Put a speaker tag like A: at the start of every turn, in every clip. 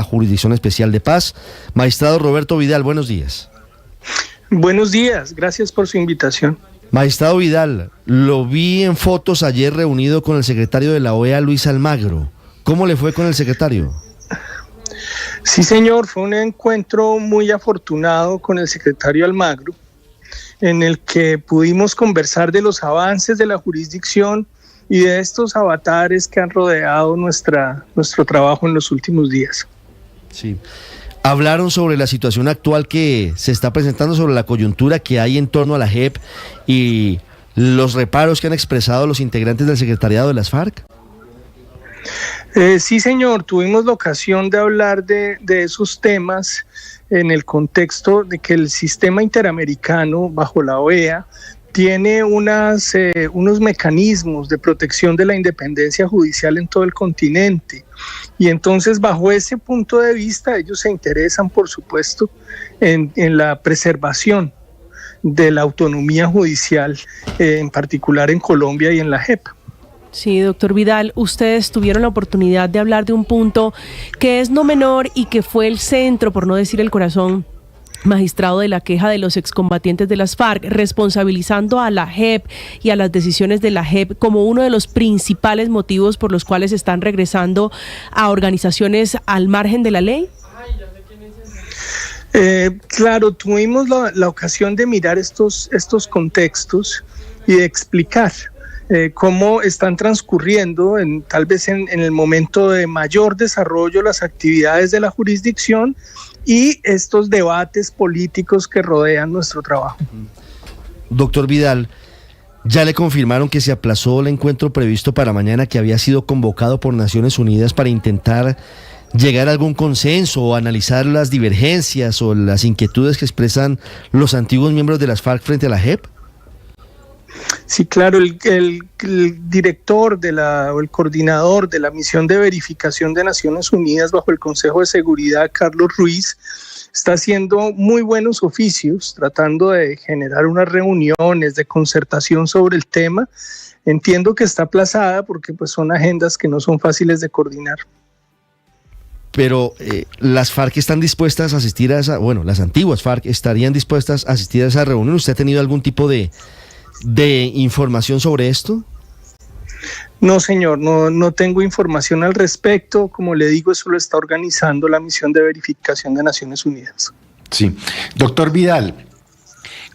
A: Jurisdicción Especial de Paz. Magistrado Roberto Vidal, buenos días.
B: Buenos días, gracias por su invitación.
A: Magistrado Vidal, lo vi en fotos ayer reunido con el secretario de la OEA, Luis Almagro. ¿Cómo le fue con el secretario?
B: Sí, señor, fue un encuentro muy afortunado con el secretario Almagro, en el que pudimos conversar de los avances de la jurisdicción y de estos avatares que han rodeado nuestro trabajo en los últimos días.
A: Sí. Hablaron sobre la situación actual que se está presentando, sobre la coyuntura que hay en torno a la JEP y los reparos que han expresado los integrantes del secretariado de las FARC.
B: Sí, señor, tuvimos la ocasión de hablar de esos temas en el contexto de que el sistema interamericano bajo la OEA tiene unos mecanismos de protección de la independencia judicial en todo el continente. Y entonces, bajo ese punto de vista, ellos se interesan, por supuesto, en la preservación de la autonomía judicial, en particular en Colombia y en la JEP.
C: Sí, doctor Vidal, ustedes tuvieron la oportunidad de hablar de un punto que es no menor y que fue el centro, por no decir el corazón, magistrado, de la queja de los excombatientes de las FARC, responsabilizando a la JEP y a las decisiones de la JEP como uno de los principales motivos por los cuales están regresando a organizaciones al margen de la ley.
B: Claro, tuvimos la ocasión de mirar estos contextos y de explicar cómo están transcurriendo tal vez en el momento de mayor desarrollo las actividades de la jurisdicción y estos debates políticos que rodean nuestro trabajo.
A: Doctor Vidal, ya le confirmaron que se aplazó el encuentro previsto para mañana, que había sido convocado por Naciones Unidas para intentar llegar a algún consenso o analizar las divergencias o las inquietudes que expresan los antiguos miembros de las FARC frente a la JEP.
B: Sí, claro, el director o el coordinador de la misión de verificación de Naciones Unidas bajo el Consejo de Seguridad, Carlos Ruiz, está haciendo muy buenos oficios, tratando de generar unas reuniones de concertación sobre el tema. Entiendo que está aplazada porque pues son agendas que no son fáciles de coordinar.
A: Pero las FARC están dispuestas a asistir a las antiguas FARC estarían dispuestas a asistir a esa reunión. ¿Usted ha tenido algún tipo de información sobre esto?
B: No, señor, no tengo información al respecto. Como le digo, eso lo está organizando la misión de verificación de Naciones Unidas.
D: Sí. Doctor Vidal,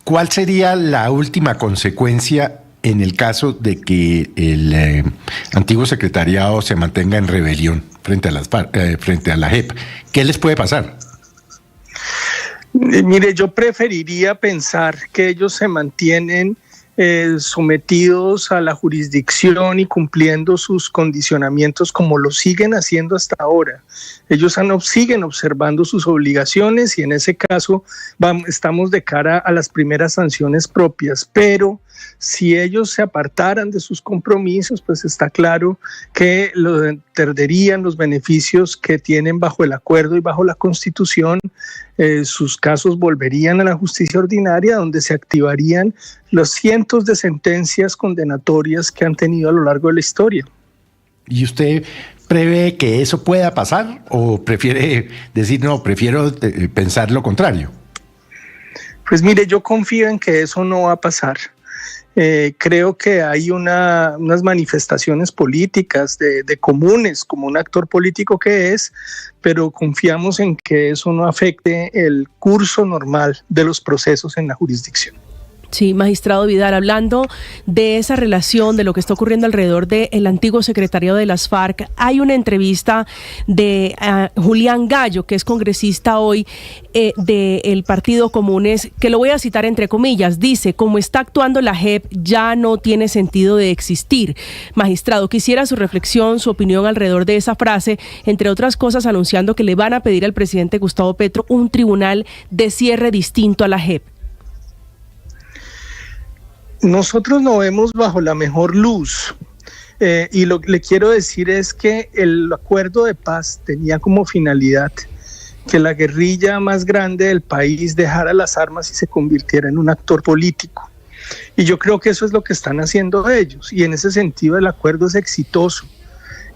D: ¿cuál sería la última consecuencia en el caso de que el antiguo secretariado se mantenga en rebelión frente a la JEP? ¿Qué les puede pasar?
B: Mire, yo preferiría pensar que ellos se mantienen sometidos a la jurisdicción y cumpliendo sus condicionamientos como lo siguen haciendo hasta ahora. Ellos siguen observando sus obligaciones y en ese caso estamos de cara a las primeras sanciones propias, pero si ellos se apartaran de sus compromisos, pues está claro que perderían los beneficios que tienen bajo el acuerdo y bajo la Constitución. Sus casos volverían a la justicia ordinaria, donde se activarían los cientos de sentencias condenatorias que han tenido a lo largo de la historia.
D: ¿Y usted prevé que eso pueda pasar o prefiere decir no, prefiero pensar lo contrario?
B: Pues mire, yo confío en que eso no va a pasar. Creo que hay unas manifestaciones políticas de comunes, como un actor político que es, pero confiamos en que eso no afecte el curso normal de los procesos en la jurisdicción.
C: Sí, magistrado Vidal, hablando de esa relación, de lo que está ocurriendo alrededor del antiguo secretariado de las FARC, hay una entrevista de Julián Gallo, que es congresista hoy del Partido Comunes, que lo voy a citar entre comillas, dice: como está actuando la JEP ya no tiene sentido de existir. Magistrado, quisiera su reflexión, su opinión alrededor de esa frase, entre otras cosas anunciando que le van a pedir al presidente Gustavo Petro un tribunal de cierre distinto a la JEP.
B: Nosotros no vemos bajo la mejor luz y lo que le quiero decir es que el acuerdo de paz tenía como finalidad que la guerrilla más grande del país dejara las armas y se convirtiera en un actor político. Y yo creo que eso es lo que están haciendo ellos y en ese sentido el acuerdo es exitoso.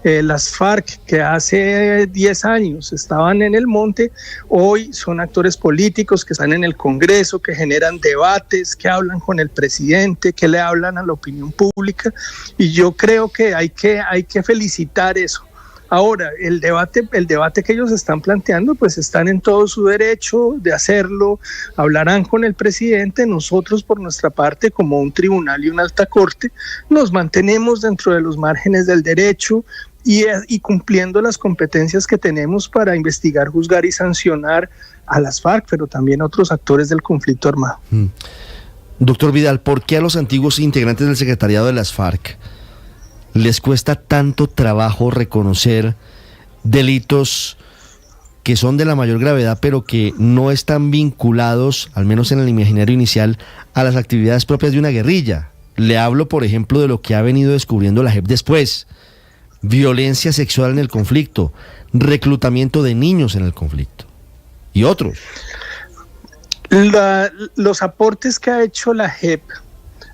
B: Las FARC, que hace 10 años estaban en el monte, hoy son actores políticos que están en el Congreso, que generan debates, que hablan con el presidente, que le hablan a la opinión pública, y yo creo que hay que felicitar eso. Ahora, el debate que ellos están planteando, pues están en todo su derecho de hacerlo, hablarán con el presidente. Nosotros, por nuestra parte, como un tribunal y una alta corte, nos mantenemos dentro de los márgenes del derecho y cumpliendo las competencias que tenemos para investigar, juzgar y sancionar a las FARC, pero también a otros actores del conflicto armado.
A: Doctor Vidal, ¿por qué a los antiguos integrantes del secretariado de las FARC les cuesta tanto trabajo reconocer delitos que son de la mayor gravedad, pero que no están vinculados, al menos en el imaginario inicial, a las actividades propias de una guerrilla? Le hablo, por ejemplo, de lo que ha venido descubriendo la JEP después: violencia sexual en el conflicto, reclutamiento de niños en el conflicto y otros.
B: Los aportes que ha hecho la JEP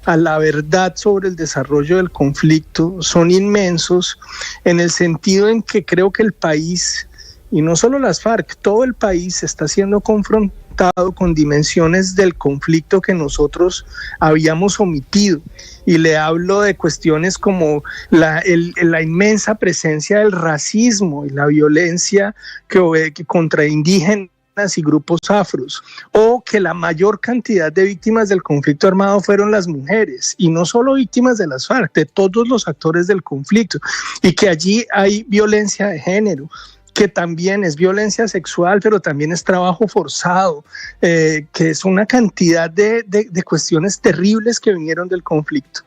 B: a la verdad sobre el desarrollo del conflicto son inmensos, en el sentido en que creo que el país, y no solo las FARC, todo el país está siendo confrontado con dimensiones del conflicto que nosotros habíamos omitido. Y le hablo de cuestiones como la inmensa presencia del racismo y la violencia que contra indígenas y grupos afros, o que la mayor cantidad de víctimas del conflicto armado fueron las mujeres, y no solo víctimas de las FARC, de todos los actores del conflicto, y que allí hay violencia de género, que también es violencia sexual, pero también es trabajo forzado, que es una cantidad de cuestiones terribles que vinieron del conflicto.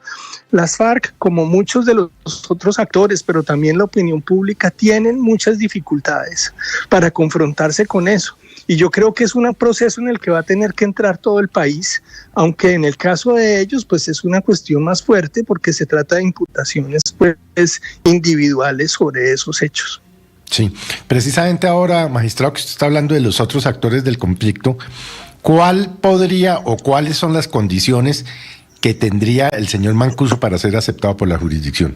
B: Las FARC, como muchos de los otros actores, pero también la opinión pública, tienen muchas dificultades para confrontarse con eso. Y yo creo que es un proceso en el que va a tener que entrar todo el país, aunque en el caso de ellos pues es una cuestión más fuerte, porque se trata de imputaciones pues individuales sobre esos hechos.
D: Sí, precisamente ahora, magistrado, que usted está hablando de los otros actores del conflicto, ¿cuál podría o cuáles son las condiciones que tendría el señor Mancuso para ser aceptado por la jurisdicción?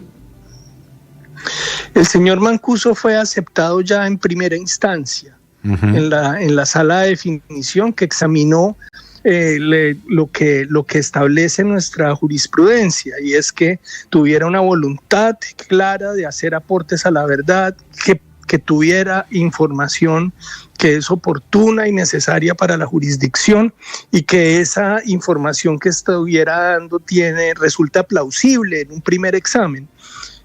B: El señor Mancuso fue aceptado ya en primera instancia. En la sala de definición que examinó lo que establece nuestra jurisprudencia, y es que tuviera una voluntad clara de hacer aportes a la verdad, que tuviera información que es oportuna y necesaria para la jurisdicción, y que esa información que estuviera dando resulta plausible en un primer examen.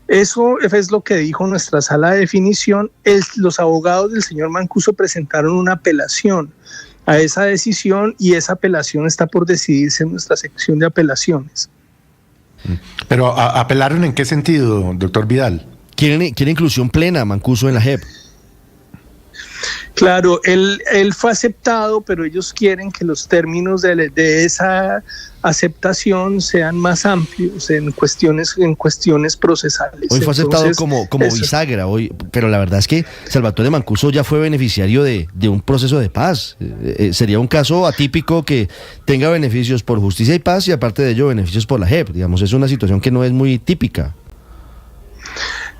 B: Eso es lo que dijo nuestra sala de definición. Los abogados del señor Mancuso presentaron una apelación a esa decisión, y esa apelación está por decidirse en nuestra sección de apelaciones.
D: Pero ¿apelaron en qué sentido, doctor Vidal?
A: ¿Quieren inclusión plena, Mancuso, en la JEP?
B: Claro, él fue aceptado, pero ellos quieren que los términos de esa aceptación sean más amplios en cuestiones procesales.
A: Hoy fue aceptado como bisagra, pero la verdad es que Salvatore Mancuso ya fue beneficiario de un proceso de paz. Sería un caso atípico que tenga beneficios por justicia y paz, y aparte de ello beneficios por la JEP. Digamos, es una situación que no es muy típica.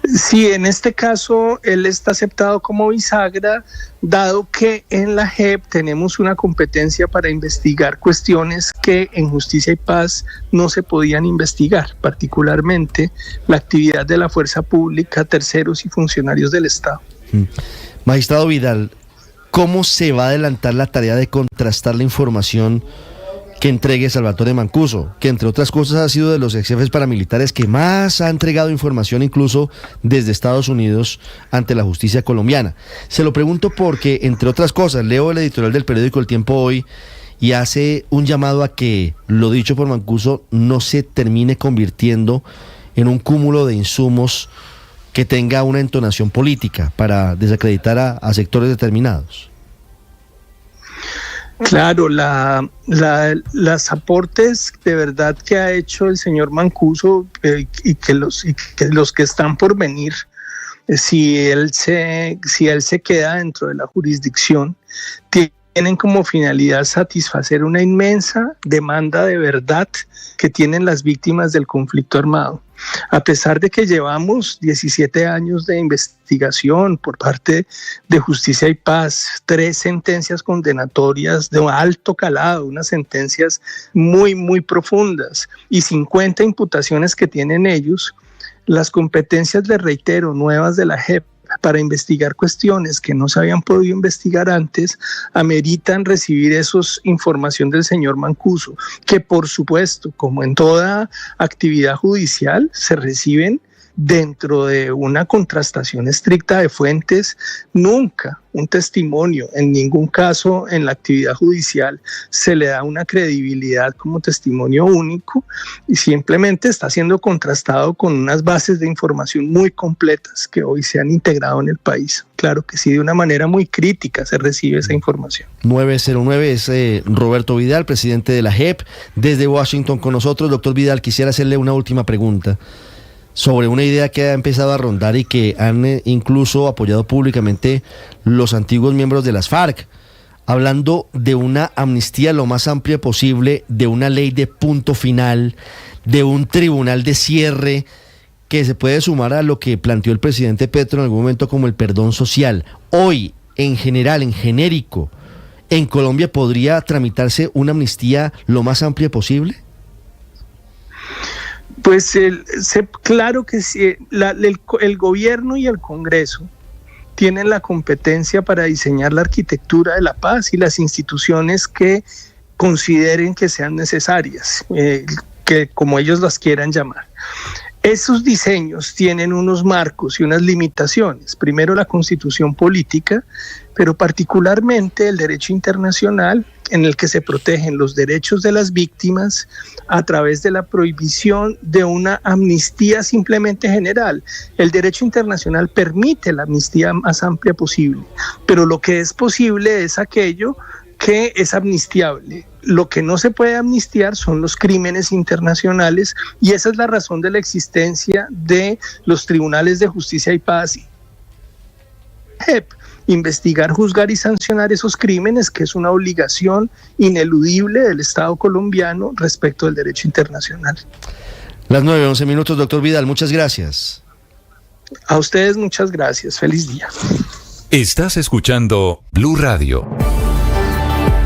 B: Sí, en este caso él está aceptado como bisagra, dado que en la JEP tenemos una competencia para investigar cuestiones que en Justicia y Paz no se podían investigar, particularmente la actividad de la fuerza pública, terceros y funcionarios del Estado.
A: Magistrado Vidal, ¿cómo se va a adelantar la tarea de contrastar la información que entregue Salvatore Mancuso, que entre otras cosas ha sido de los ex jefes paramilitares que más ha entregado información, incluso desde Estados Unidos, ante la justicia colombiana? Se lo pregunto porque, entre otras cosas, leo el editorial del periódico El Tiempo hoy y hace un llamado a que lo dicho por Mancuso no se termine convirtiendo en un cúmulo de insumos que tenga una entonación política para desacreditar a sectores determinados.
B: Claro, las aportes de verdad que ha hecho el señor Mancuso, y que los que están por venir, si él se queda dentro de la jurisdicción, tienen como finalidad satisfacer una inmensa demanda de verdad que tienen las víctimas del conflicto armado. A pesar de que llevamos 17 años de investigación por parte de Justicia y Paz, 3 sentencias condenatorias de alto calado, unas sentencias muy, muy profundas y 50 imputaciones que tienen ellos, las competencias, les reitero, nuevas de la JEP para investigar cuestiones que no se habían podido investigar antes, ameritan recibir esos información del señor Mancuso, que por supuesto, como en toda actividad judicial, se reciben dentro de una contrastación estricta de fuentes. Nunca un testimonio, en ningún caso en la actividad judicial, se le da una credibilidad como testimonio único y simplemente está siendo contrastado con unas bases de información muy completas que hoy se han integrado en el país. Claro que sí, de una manera muy crítica se recibe esa información.
A: 909 es Roberto Vidal, presidente de la JEP, desde Washington con nosotros. Doctor Vidal, quisiera hacerle una última pregunta sobre una idea que ha empezado a rondar y que han incluso apoyado públicamente los antiguos miembros de las FARC, hablando de una amnistía lo más amplia posible, de una ley de punto final, de un tribunal de cierre, que se puede sumar a lo que planteó el presidente Petro en algún momento como el perdón social. Hoy, en general, en genérico, ¿en Colombia podría tramitarse una amnistía lo más amplia posible?
B: Pues claro que sí, el gobierno y el Congreso tienen la competencia para diseñar la arquitectura de la paz y las instituciones que consideren que sean necesarias, que como ellos las quieran llamar. Esos diseños tienen unos marcos y unas limitaciones. Primero, la constitución política, pero particularmente el derecho internacional, en el que se protegen los derechos de las víctimas a través de la prohibición de una amnistía simplemente general. El derecho internacional permite la amnistía más amplia posible, pero lo que es posible es aquello que es amnistiable. Lo que no se puede amnistiar son los crímenes internacionales, y esa es la razón de la existencia de los tribunales de justicia y paz. Investigar, juzgar y sancionar esos crímenes, que es una obligación ineludible del Estado colombiano respecto del derecho internacional.
A: Las 9:11, doctor Vidal, muchas gracias.
B: A ustedes muchas gracias, feliz día.
E: Estás escuchando Blue Radio.